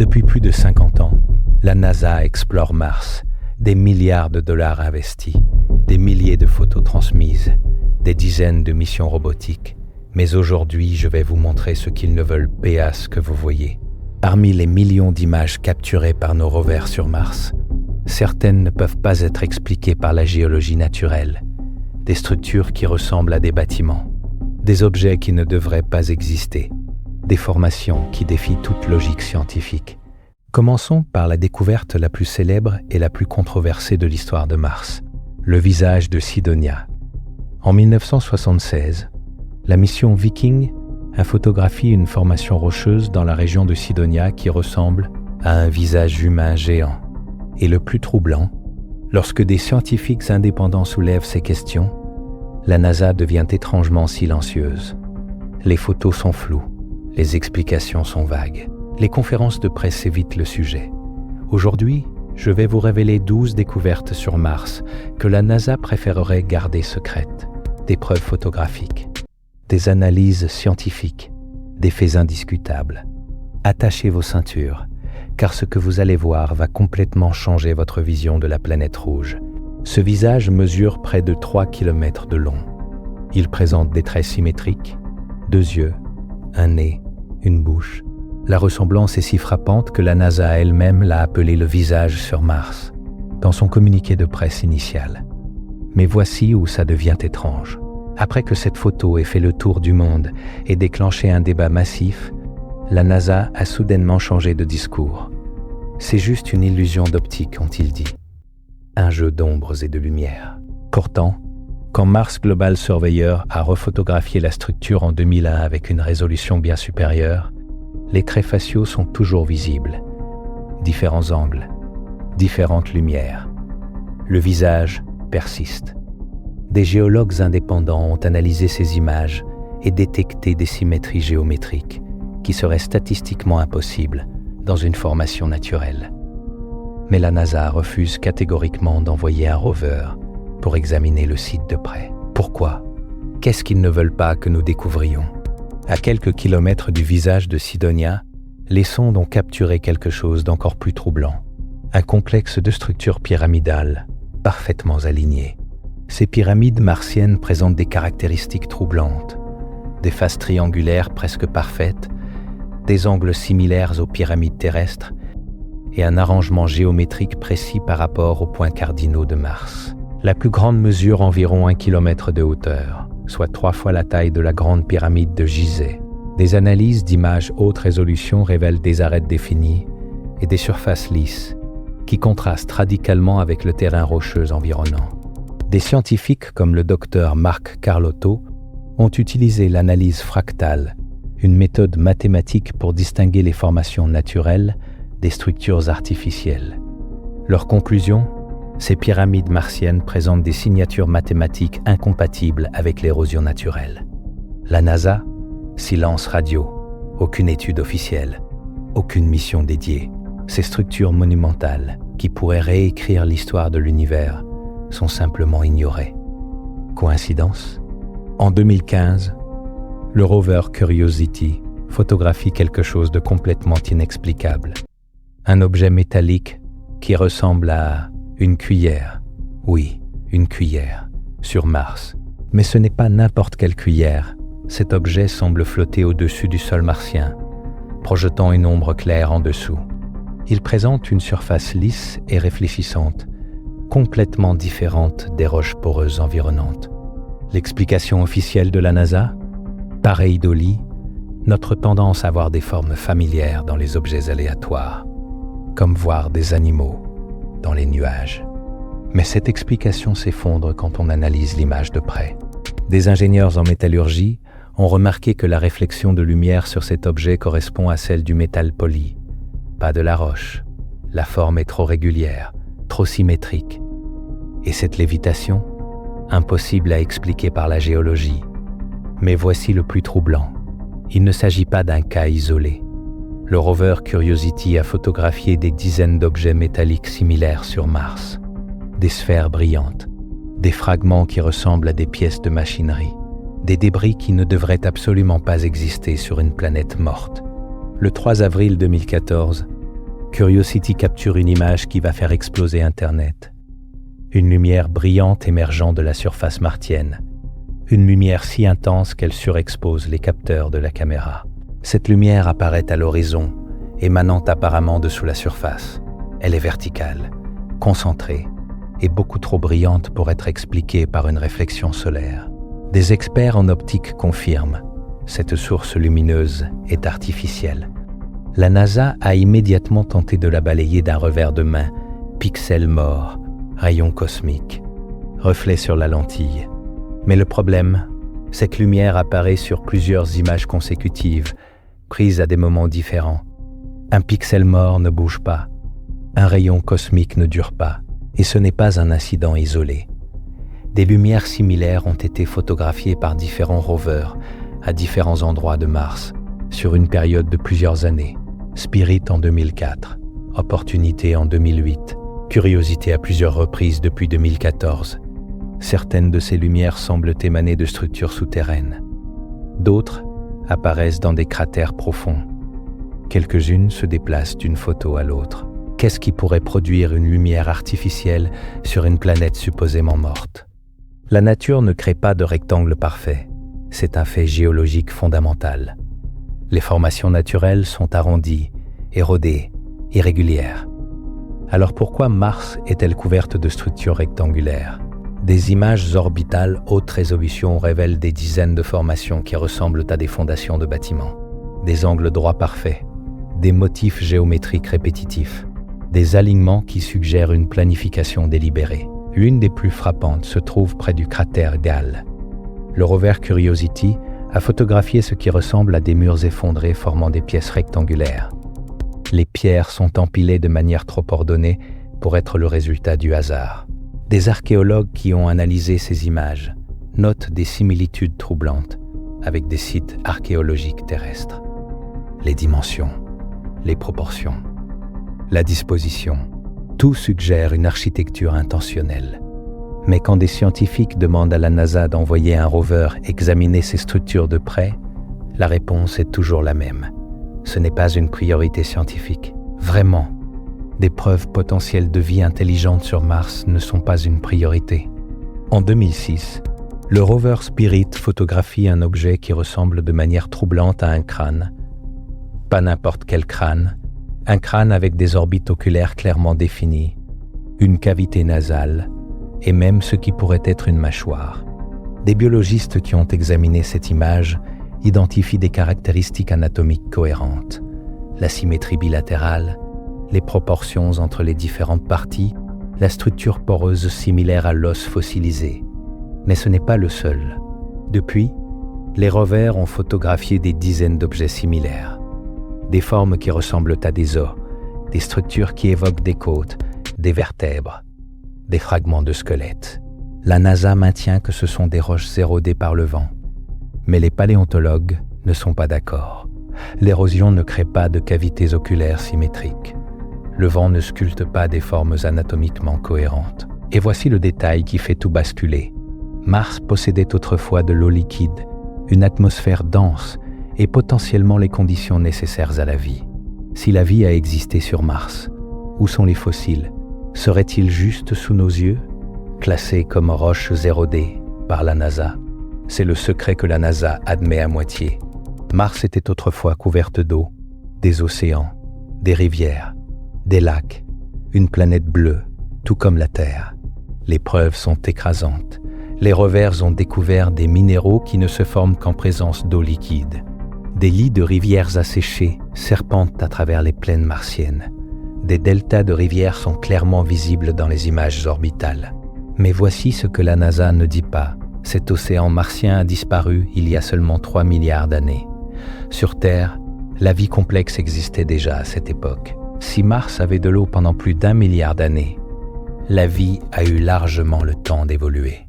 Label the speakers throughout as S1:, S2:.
S1: Depuis plus de 50 ans, la NASA explore Mars. Des milliards de dollars investis, des milliers de photos transmises, des dizaines de missions robotiques. Mais aujourd'hui, je vais vous montrer ce qu'ils ne veulent pas que vous voyez. Parmi les millions d'images capturées par nos rovers sur Mars, certaines ne peuvent pas être expliquées par la géologie naturelle. Des structures qui ressemblent à des bâtiments, des objets qui ne devraient pas exister, des formations qui défient toute logique scientifique. Commençons par la découverte la plus célèbre et la plus controversée de l'histoire de Mars, le visage de Cydonia. En 1976, la mission Viking a photographié une formation rocheuse dans la région de Cydonia qui ressemble à un visage humain géant. Et le plus troublant, lorsque des scientifiques indépendants soulèvent ces questions, la NASA devient étrangement silencieuse. Les photos sont floues, les explications sont vagues. Les conférences de presse évitent le sujet. Aujourd'hui, je vais vous révéler 12 découvertes sur Mars que la NASA préférerait garder secrètes. Des preuves photographiques, des analyses scientifiques, des faits indiscutables. Attachez vos ceintures, car ce que vous allez voir va complètement changer votre vision de la planète rouge. Ce visage mesure près de 3 km de long. Il présente des traits symétriques, 2 yeux, un nez, une bouche. La ressemblance est si frappante que la NASA elle-même l'a appelé le visage sur Mars, dans son communiqué de presse initial. Mais voici où ça devient étrange. Après que cette photo ait fait le tour du monde et déclenché un débat massif, la NASA a soudainement changé de discours. C'est juste une illusion d'optique, ont-ils dit. Un jeu d'ombres et de lumière. Pourtant, quand Mars Global Surveyor a refotographié la structure en 2001 avec une résolution bien supérieure, les traits faciaux sont toujours visibles. Différents angles, différentes lumières. Le visage persiste. Des géologues indépendants ont analysé ces images et détecté des symétries géométriques qui seraient statistiquement impossibles dans une formation naturelle. Mais la NASA refuse catégoriquement d'envoyer un rover pour examiner le site de près. Pourquoi ? Qu'est-ce qu'ils ne veulent pas que nous découvrions ? À quelques kilomètres du visage de Cydonia, les sondes ont capturé quelque chose d'encore plus troublant. Un complexe de structures pyramidales, parfaitement alignées. Ces pyramides martiennes présentent des caractéristiques troublantes. Des faces triangulaires presque parfaites, des angles similaires aux pyramides terrestres et un arrangement géométrique précis par rapport aux points cardinaux de Mars. La plus grande mesure environ 1 km de hauteur, soit 3 fois la taille de la grande pyramide de Gizeh. Des analyses d'images haute résolution révèlent des arêtes définies et des surfaces lisses, qui contrastent radicalement avec le terrain rocheux environnant. Des scientifiques comme le docteur Marc Carlotto ont utilisé l'analyse fractale, une méthode mathématique pour distinguer les formations naturelles des structures artificielles. Leur conclusion ? Ces pyramides martiennes présentent des signatures mathématiques incompatibles avec l'érosion naturelle. La NASA ? Silence radio. Aucune étude officielle. Aucune mission dédiée. Ces structures monumentales, qui pourraient réécrire l'histoire de l'univers, sont simplement ignorées. Coïncidence ? En 2015, le rover Curiosity photographie quelque chose de complètement inexplicable. Un objet métallique qui ressemble à une cuillère. Oui, une cuillère, sur Mars. Mais ce n'est pas n'importe quelle cuillère. Cet objet semble flotter au-dessus du sol martien, projetant une ombre claire en dessous. Il présente une surface lisse et réfléchissante, complètement différente des roches poreuses environnantes. L'explication officielle de la NASA ? Pareidolie, notre tendance à voir des formes familières dans les objets aléatoires, comme voir des animaux dans les nuages. Mais cette explication s'effondre quand on analyse l'image de près. Des ingénieurs en métallurgie ont remarqué que la réflexion de lumière sur cet objet correspond à celle du métal poli, pas de la roche. La forme est trop régulière, trop symétrique. Et cette lévitation ? Impossible à expliquer par la géologie. Mais voici le plus troublant. Il ne s'agit pas d'un cas isolé. Le rover Curiosity a photographié des dizaines d'objets métalliques similaires sur Mars. Des sphères brillantes, des fragments qui ressemblent à des pièces de machinerie, des débris qui ne devraient absolument pas exister sur une planète morte. Le 3 avril 2014, Curiosity capture une image qui va faire exploser Internet. Une lumière brillante émergeant de la surface martienne. Une lumière si intense qu'elle surexpose les capteurs de la caméra. Cette lumière apparaît à l'horizon, émanant apparemment de sous la surface. Elle est verticale, concentrée et beaucoup trop brillante pour être expliquée par une réflexion solaire. Des experts en optique confirment, cette source lumineuse est artificielle. La NASA a immédiatement tenté de la balayer d'un revers de main, pixels morts, rayons cosmiques, reflets sur la lentille. Mais le problème, cette lumière apparaît sur plusieurs images consécutives, prises à des moments différents. Un pixel mort ne bouge pas, un rayon cosmique ne dure pas, et ce n'est pas un incident isolé. Des lumières similaires ont été photographiées par différents rovers à différents endroits de Mars, sur une période de plusieurs années. Spirit en 2004, Opportunity en 2008, Curiosity à plusieurs reprises depuis 2014. Certaines de ces lumières semblent émaner de structures souterraines. D'autres apparaissent dans des cratères profonds. Quelques-unes se déplacent d'une photo à l'autre. Qu'est-ce qui pourrait produire une lumière artificielle sur une planète supposément morte? La nature ne crée pas de rectangle parfait. C'est un fait géologique fondamental. Les formations naturelles sont arrondies, érodées, irrégulières. Alors pourquoi Mars est-elle couverte de structures rectangulaires? Des images orbitales haute résolution révèlent des dizaines de formations qui ressemblent à des fondations de bâtiments. Des angles droits parfaits, des motifs géométriques répétitifs, des alignements qui suggèrent une planification délibérée. L'une des plus frappantes se trouve près du cratère Gale. Le rover Curiosity a photographié ce qui ressemble à des murs effondrés formant des pièces rectangulaires. Les pierres sont empilées de manière trop ordonnée pour être le résultat du hasard. Des archéologues qui ont analysé ces images notent des similitudes troublantes avec des sites archéologiques terrestres. Les dimensions, les proportions, la disposition, tout suggère une architecture intentionnelle. Mais quand des scientifiques demandent à la NASA d'envoyer un rover examiner ces structures de près, la réponse est toujours la même. Ce n'est pas une priorité scientifique. Vraiment, des preuves potentielles de vie intelligente sur Mars ne sont pas une priorité. En 2006, le rover Spirit photographie un objet qui ressemble de manière troublante à un crâne. Pas n'importe quel crâne, un crâne avec des orbites oculaires clairement définies, une cavité nasale, et même ce qui pourrait être une mâchoire. Des biologistes qui ont examiné cette image identifient des caractéristiques anatomiques cohérentes, la symétrie bilatérale, les proportions entre les différentes parties, la structure poreuse similaire à l'os fossilisé. Mais ce n'est pas le seul. Depuis, les rovers ont photographié des dizaines d'objets similaires. Des formes qui ressemblent à des os, des structures qui évoquent des côtes, des vertèbres, des fragments de squelettes. La NASA maintient que ce sont des roches érodées par le vent. Mais les paléontologues ne sont pas d'accord. L'érosion ne crée pas de cavités oculaires symétriques. Le vent ne sculpte pas des formes anatomiquement cohérentes. Et voici le détail qui fait tout basculer. Mars possédait autrefois de l'eau liquide, une atmosphère dense et potentiellement les conditions nécessaires à la vie. Si la vie a existé sur Mars, où sont les fossiles? Serait-il juste sous nos yeux, classés comme roches érodées par la NASA? C'est le secret que la NASA admet à moitié. Mars était autrefois couverte d'eau, des océans, des rivières, des lacs, une planète bleue, tout comme la Terre. Les preuves sont écrasantes. Les rovers ont découvert des minéraux qui ne se forment qu'en présence d'eau liquide. Des lits de rivières asséchées serpentent à travers les plaines martiennes. Des deltas de rivières sont clairement visibles dans les images orbitales. Mais voici ce que la NASA ne dit pas. Cet océan martien a disparu il y a seulement 3 milliards d'années. Sur Terre, la vie complexe existait déjà à cette époque. Si Mars avait de l'eau pendant plus d'1 milliard d'années, la vie a eu largement le temps d'évoluer.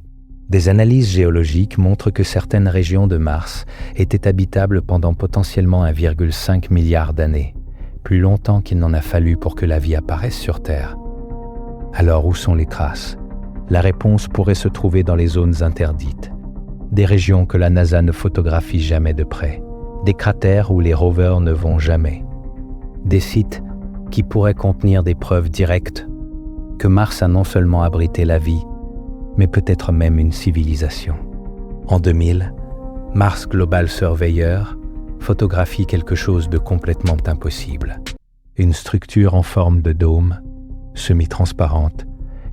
S1: Des analyses géologiques montrent que certaines régions de Mars étaient habitables pendant potentiellement 1,5 milliard d'années, plus longtemps qu'il n'en a fallu pour que la vie apparaisse sur Terre. Alors où sont les traces? La réponse pourrait se trouver dans les zones interdites, des régions que la NASA ne photographie jamais de près, des cratères où les rovers ne vont jamais, des sites qui pourrait contenir des preuves directes que Mars a non seulement abrité la vie, mais peut-être même une civilisation. En 2000, Mars Global Surveyor photographie quelque chose de complètement impossible. Une structure en forme de dôme, semi-transparente,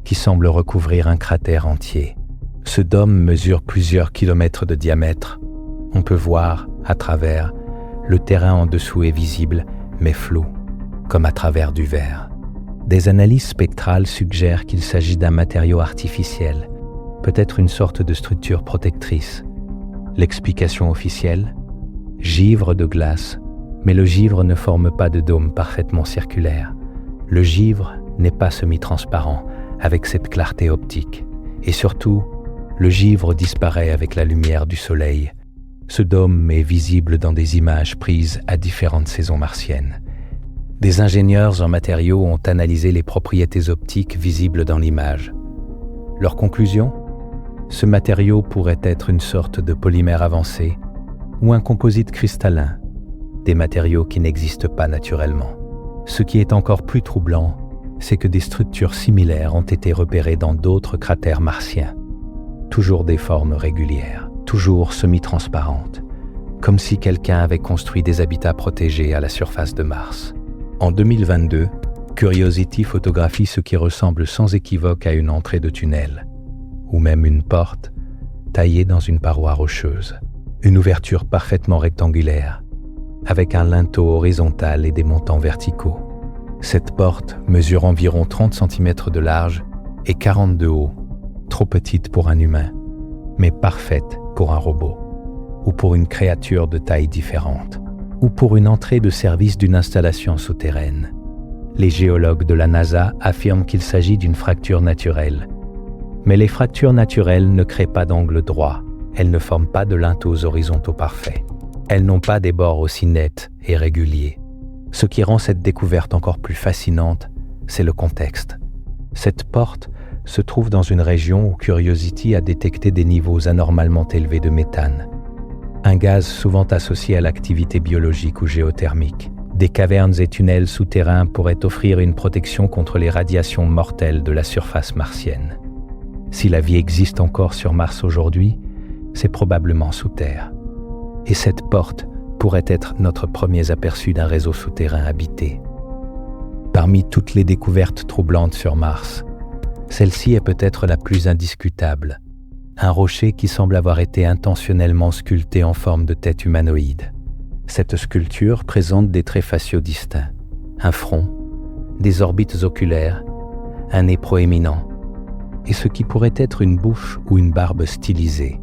S1: qui semble recouvrir un cratère entier. Ce dôme mesure plusieurs kilomètres de diamètre. On peut voir, à travers, le terrain en dessous est visible, mais flou, comme à travers du verre. Des analyses spectrales suggèrent qu'il s'agit d'un matériau artificiel, peut-être une sorte de structure protectrice. L'explication officielle ? Givre de glace, mais le givre ne forme pas de dôme parfaitement circulaire. Le givre n'est pas semi-transparent, avec cette clarté optique. Et surtout, le givre disparaît avec la lumière du soleil. Ce dôme est visible dans des images prises à différentes saisons martiennes. Des ingénieurs en matériaux ont analysé les propriétés optiques visibles dans l'image. Leur conclusion ? Ce matériau pourrait être une sorte de polymère avancé ou un composite cristallin, des matériaux qui n'existent pas naturellement. Ce qui est encore plus troublant, c'est que des structures similaires ont été repérées dans d'autres cratères martiens. Toujours des formes régulières, toujours semi-transparentes, comme si quelqu'un avait construit des habitats protégés à la surface de Mars. En 2022, Curiosity photographie ce qui ressemble sans équivoque à une entrée de tunnel, ou même une porte taillée dans une paroi rocheuse. Une ouverture parfaitement rectangulaire, avec un linteau horizontal et des montants verticaux. Cette porte mesure environ 30 cm de large et 40 de haut, trop petite pour un humain, mais parfaite pour un robot, ou pour une créature de taille différente, ou pour une entrée de service d'une installation souterraine. Les géologues de la NASA affirment qu'il s'agit d'une fracture naturelle. Mais les fractures naturelles ne créent pas d'angle droit, elles ne forment pas de linteaux horizontaux parfaits. Elles n'ont pas des bords aussi nets et réguliers. Ce qui rend cette découverte encore plus fascinante, c'est le contexte. Cette porte se trouve dans une région où Curiosity a détecté des niveaux anormalement élevés de méthane, un gaz souvent associé à l'activité biologique ou géothermique. Des cavernes et tunnels souterrains pourraient offrir une protection contre les radiations mortelles de la surface martienne. Si la vie existe encore sur Mars aujourd'hui, c'est probablement sous terre. Et cette porte pourrait être notre premier aperçu d'un réseau souterrain habité. Parmi toutes les découvertes troublantes sur Mars, celle-ci est peut-être la plus indiscutable. Un rocher qui semble avoir été intentionnellement sculpté en forme de tête humanoïde. Cette sculpture présente des traits faciaux distincts, un front, des orbites oculaires, un nez proéminent, et ce qui pourrait être une bouche ou une barbe stylisée.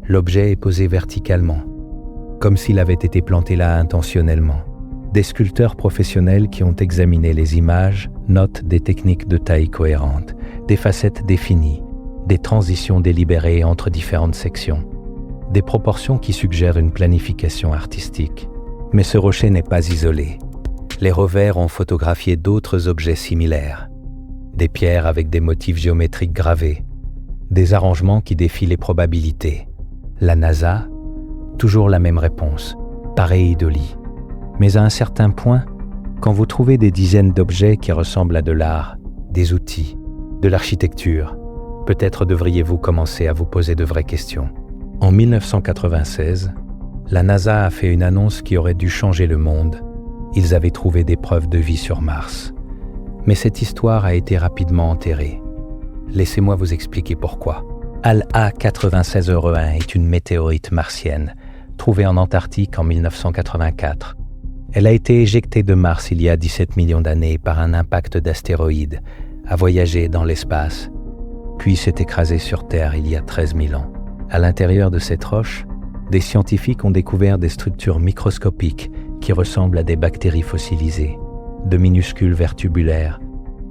S1: L'objet est posé verticalement, comme s'il avait été planté là intentionnellement. Des sculpteurs professionnels qui ont examiné les images notent des techniques de taille cohérente, des facettes définies, des transitions délibérées entre différentes sections, des proportions qui suggèrent une planification artistique. Mais ce rocher n'est pas isolé. Les rovers ont photographié d'autres objets similaires, des pierres avec des motifs géométriques gravés, des arrangements qui défient les probabilités. La NASA, toujours la même réponse, pareidolie. Mais à un certain point, quand vous trouvez des dizaines d'objets qui ressemblent à de l'art, des outils, de l'architecture, peut-être devriez-vous commencer à vous poser de vraies questions. En 1996, la NASA a fait une annonce qui aurait dû changer le monde. Ils avaient trouvé des preuves de vie sur Mars. Mais cette histoire a été rapidement enterrée. Laissez-moi vous expliquer pourquoi. ALA 96E1 est une météorite martienne, trouvée en Antarctique en 1984. Elle a été éjectée de Mars il y a 17 millions d'années par un impact d'astéroïdes, a voyagé dans l'espace, puis s'est écrasée sur Terre il y a 13 000 ans. À l'intérieur de cette roche, des scientifiques ont découvert des structures microscopiques qui ressemblent à des bactéries fossilisées, de minuscules vers tubulaires,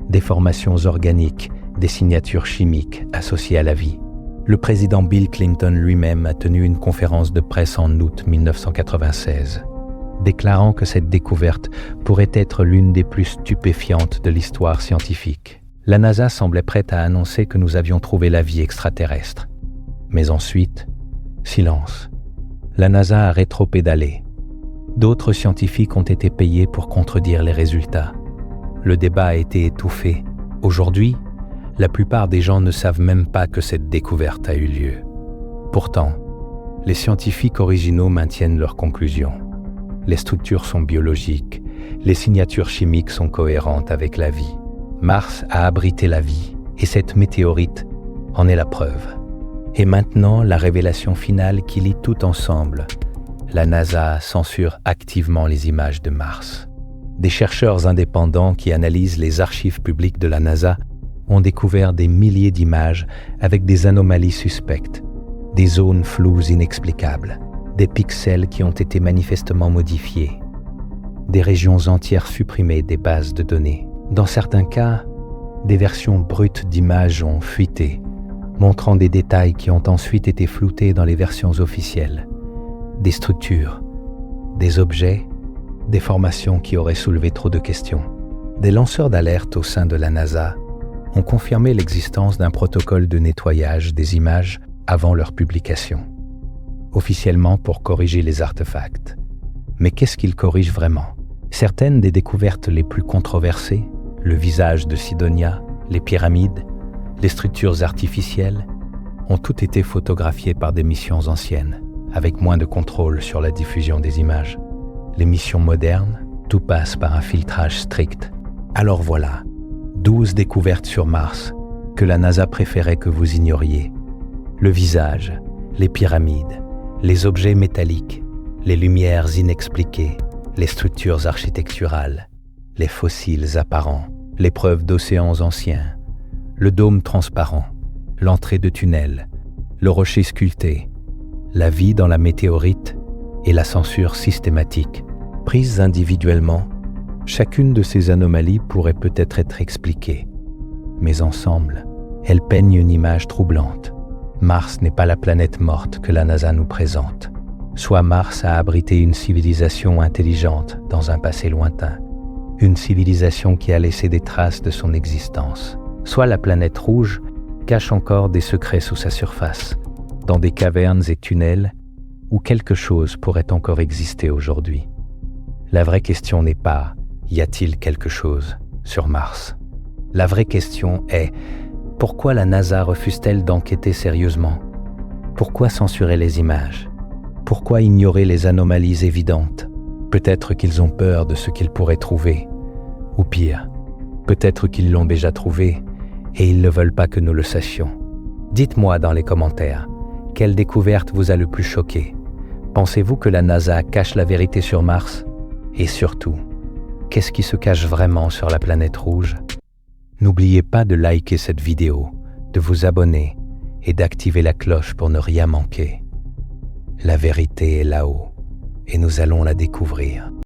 S1: des formations organiques, des signatures chimiques associées à la vie. Le président Bill Clinton lui-même a tenu une conférence de presse en août 1996, déclarant que cette découverte pourrait être l'une des plus stupéfiantes de l'histoire scientifique. La NASA semblait prête à annoncer que nous avions trouvé la vie extraterrestre. Mais ensuite, silence. La NASA a rétropédalé. D'autres scientifiques ont été payés pour contredire les résultats. le débat a été étouffé. Aujourd'hui, la plupart des gens ne savent même pas que cette découverte a eu lieu. Pourtant, les scientifiques originaux maintiennent leurs conclusions. Les structures sont biologiques, les signatures chimiques sont cohérentes avec la vie. Mars a abrité la vie, et cette météorite en est la preuve. Et maintenant, la révélation finale qui lie tout ensemble. La NASA censure activement les images de Mars. Des chercheurs indépendants qui analysent les archives publiques de la NASA ont découvert des milliers d'images avec des anomalies suspectes, des zones floues inexplicables, des pixels qui ont été manifestement modifiés, des régions entières supprimées des bases de données. Dans certains cas, des versions brutes d'images ont fuité, montrant des détails qui ont ensuite été floutés dans les versions officielles. Des structures, des objets, des formations qui auraient soulevé trop de questions. Des lanceurs d'alerte au sein de la NASA ont confirmé l'existence d'un protocole de nettoyage des images avant leur publication, officiellement pour corriger les artefacts. Mais qu'est-ce qu'ils corrigent vraiment? Certaines des découvertes les plus controversées, le visage de Sidonia, les pyramides, les structures artificielles, ont toutes été photographiées par des missions anciennes, avec moins de contrôle sur la diffusion des images. Les missions modernes, tout passe par un filtrage strict. Alors voilà, 12 découvertes sur Mars que la NASA préférait que vous ignoriez. Le visage, les pyramides, les objets métalliques, les lumières inexpliquées, les structures architecturales, les fossiles apparents, les preuves d'océans anciens, le dôme transparent, l'entrée de tunnels, le rocher sculpté, la vie dans la météorite et la censure systématique. Prises individuellement, chacune de ces anomalies pourrait peut-être être expliquée. Mais ensemble, elles peignent une image troublante. Mars n'est pas la planète morte que la NASA nous présente. Soit Mars a abrité une civilisation intelligente dans un passé lointain, une civilisation qui a laissé des traces de son existence. Soit la planète rouge cache encore des secrets sous sa surface, dans des cavernes et tunnels où quelque chose pourrait encore exister aujourd'hui. La vraie question n'est pas « y a-t-il quelque chose sur Mars ?» La vraie question est « pourquoi la NASA refuse-t-elle d'enquêter sérieusement ? Pourquoi censurer les images ? Pourquoi ignorer les anomalies évidentes ? Peut-être qu'ils ont peur de ce qu'ils pourraient trouver. Ou pire, peut-être qu'ils l'ont déjà trouvé et ils ne veulent pas que nous le sachions. Dites-moi dans les commentaires, quelle découverte vous a le plus choqué ? Pensez-vous que la NASA cache la vérité sur Mars ? Et surtout, qu'est-ce qui se cache vraiment sur la planète rouge ? N'oubliez pas de liker cette vidéo, de vous abonner et d'activer la cloche pour ne rien manquer. La vérité est là-haut et nous allons la découvrir.